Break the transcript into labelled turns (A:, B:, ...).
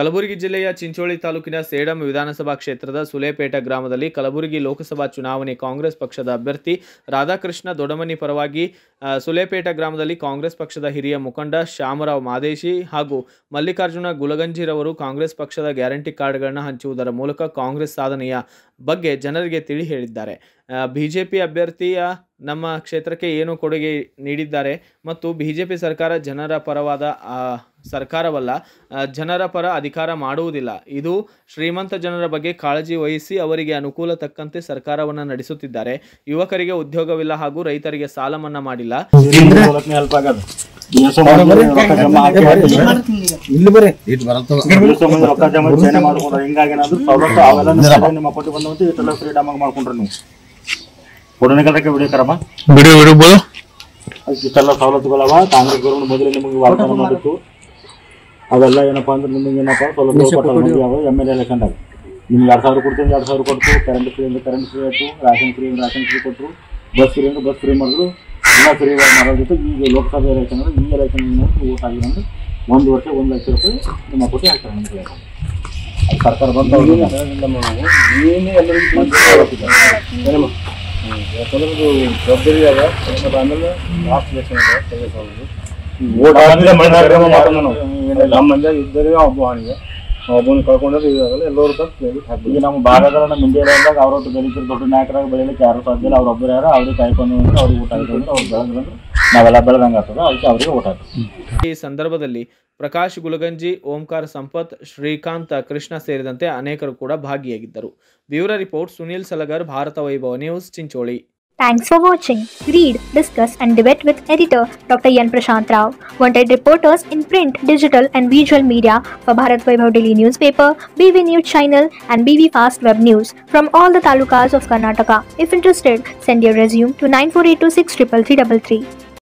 A: ಕಲಬುರಗಿ ಜಿಲ್ಲೆಯ ಚಿಂಚೋಳಿ ತಾಲೂಕಿನ ಸೇಡಂ ವಿಧಾನಸಭಾ ಕ್ಷೇತ್ರದ ಸುಲೇಪೇಟ ಗ್ರಾಮದಲ್ಲಿ ಕಲಬುರಗಿ ಲೋಕಸಭಾ ಚುನಾವಣೆ ಕಾಂಗ್ರೆಸ್ ಪಕ್ಷದ ಅಭ್ಯರ್ಥಿ ರಾಧಾಕೃಷ್ಣ ದೊಡಮನಿ ಪರವಾಗಿ ಸುಲೇಪೇಟ ಗ್ರಾಮದಲ್ಲಿ ಕಾಂಗ್ರೆಸ್ ಪಕ್ಷದ ಹಿರಿಯ ಮುಖಂಡ ಶ್ಯಾಮರಾವ್ ಮಾದೇಶಿ ಹಾಗೂ ಮಲ್ಲಿಕಾರ್ಜುನ ಗುಲಗಂಜಿರವರು ಕಾಂಗ್ರೆಸ್ ಪಕ್ಷದ ಗ್ಯಾರಂಟಿ ಕಾರ್ಡ್ಗಳನ್ನು ಹಂಚುವುದರ ಮೂಲಕ ಕಾಂಗ್ರೆಸ್ ಸಾಧನೆಯ ಬಗ್ಗೆ ಜನರಿಗೆ ತಿಳಿ ಹೇಳಿದ್ದಾರೆ. ಬಿಜೆಪಿ ಅಭ್ಯರ್ಥಿಯ ನಮ್ಮ ಕ್ಷೇತ್ರಕ್ಕೆ ಏನು ಕೊಡುಗೆ ನೀಡಿದ್ದಾರೆ ಮತ್ತು ಬಿಜೆಪಿ ಸರ್ಕಾರ ಜನರ ಪರವಾದ ಸರ್ಕಾರವಲ್ಲ, ಜನರ ಪರ ಅಧಿಕಾರ ಮಾಡುವುದಿಲ್ಲ. ಇದು ಶ್ರೀಮಂತ ಜನರ ಬಗ್ಗೆ ಕಾಳಜಿ ವಹಿಸಿ ಅವರಿಗೆ ಅನುಕೂಲ ತಕ್ಕಂತೆ ಸರ್ಕಾರವನ್ನು ನಡೆಸುತ್ತಿದ್ದಾರೆ. ಯುವಕರಿಗೆ ಉದ್ಯೋಗವಿಲ್ಲ ಹಾಗೂ ರೈತರಿಗೆ ಸಾಲ ಮನ್ನಾ ಮಾಡಿಲ್ಲ.
B: ಇಷ್ಟೆಲ್ಲ ಸವಲತ್ತುಗಳವ ಕಾಂಗ್ರೆಸ್ ಗೌರ್ಮೆಂಟ್ ಮೊದಲೇ ನಿಮಗೆ ವಾಗ್ದಾನ ಮಾಡಿತ್ತು. ಅವೆಲ್ಲ ಏನಪ್ಪಾ ಅಂದ್ರೆ ನಿಮಗೆ ಏನಪ್ಪ ಸವಲತ್ತು ಎಮ್ ಎಲ್ ಎಲೆಕ್ಷನ್ದಾಗ ನಿಮ್ಗೆ 2,000 ಕೊಡ್ತೀನಿ, 2,000 ಕೊಟ್ಟು, ಕರೆಂಟ್ ಫ್ರೀ ಅಂದ್ರೆ ಕರೆಂಟ್ ಫ್ರೀ ಆಯಿತು, ರಾಷನ್ ಫ್ರೀ ಕೊಟ್ಟರು, ಬಸ್ ಫ್ರೀ ಅಂದ್ರೆ ಬಸ್ ಫ್ರೀ ಮಾಡಿದ್ರು, ಎಲ್ಲ ಫ್ರೀ ಮಾಡೋ ಜೊತೆ ಈಗ ಲೋಕಸಭೆ ಎಲೆಕ್ಷನ್ ಅಂದ್ರೆ ಈ ಎಲೆಕ್ಷನ್ ಓಟ್ ಆಗಿದೆ ಅಂದ್ರೆ 1 ವರ್ಷ 1 ಲಕ್ಷ ರೂಪಾಯಿ ನಿಮ್ಮ ಕೊಟ್ಟು ಹಾಕ್ತಾರೆ ನಮಗೆ. ಸರ್ಕಾರ ಬಂದು ಏನೇ ಎಲ್ಲರಿಗೂ ಯಾಕಂದ್ರೆ ಜವಾಬ್ದಾರಿ ಅದ. ಆಮೇಲೆ ಲಾಸ್ಟ್ ಎಲೆಕ್ಷನ್ ನಮ್ಮ ಮಂದಿ ಇದ್ದರೆ ಒಬ್ಬ ಅವನಿಗೆ ಒಬ್ಬನ ಕಳ್ಕೊಂಡ್ರೆ ಇದಾಗಲ್ಲ. ಎಲ್ಲರೂ ಈಗ ನಮ್ಮ ಭಾಗದಲ್ಲಿ ನಮ್ಮ ಇಂಡಿಯಾದಾಗ ಅವ್ರೊಟ್ಟು ಬೆಳೀತಾರೆ, ದೊಡ್ಡ ನಾಯಕರಾಗಿ ಬೆಳೀಲಿಕ್ಕೆ ಯಾರು ಸಾಧ್ಯ ಇಲ್ಲ. ಅವ್ರೊಬ್ಬರು ಯಾರು ಅವ್ರಿಗೆ ಕಾಯ್ಕೊಂಡು ಅಂದ್ರೆ ಅವ್ರಿಗೆ ಊಟ ಆಯ್ತು ಅಂದ್ರೆ ಅವ್ರು ಬೆಳೆದ್ರೆ ನಾವೆಲ್ಲ ಬೆಳೆದಂಗೆ ಆಗ್ತದೆ, ಅದಕ್ಕೆ ಅವರಿಗೆ ಊಟ ಆಗ್ತದೆ.
A: ಈ ಸಂದರ್ಭದಲ್ಲಿ ಪ್ರಕಾಶ್ ಗುಲಗಂಜಿ, ಓಂಕಾರ ಸಂಪತ್, ಶ್ರೀಕಾಂತ್ ಕೃಷ್ಣ ಸೇರಿದಂತೆ ಅನೇಕರು ಕೂಡ ಭಾಗಿಯಾಗಿದ್ದರು. ಬ್ಯೂರೋ ರಿಪೋರ್ಟ್ ಸುನಿಲ್ ಸಲಗರ್, ಭಾರತ ವೈಭವ news, Chincholi.
C: Thanks for watching. Read, discuss and debate with editor Dr. Yan Prashant Rao. Wanted reporters in print, digital and visual media for Bharat Vaibhav Daily Newspaper, BV News Channel and BV Fast Web News from all the talukas of Karnataka. If interested, send your resume to 9482633333.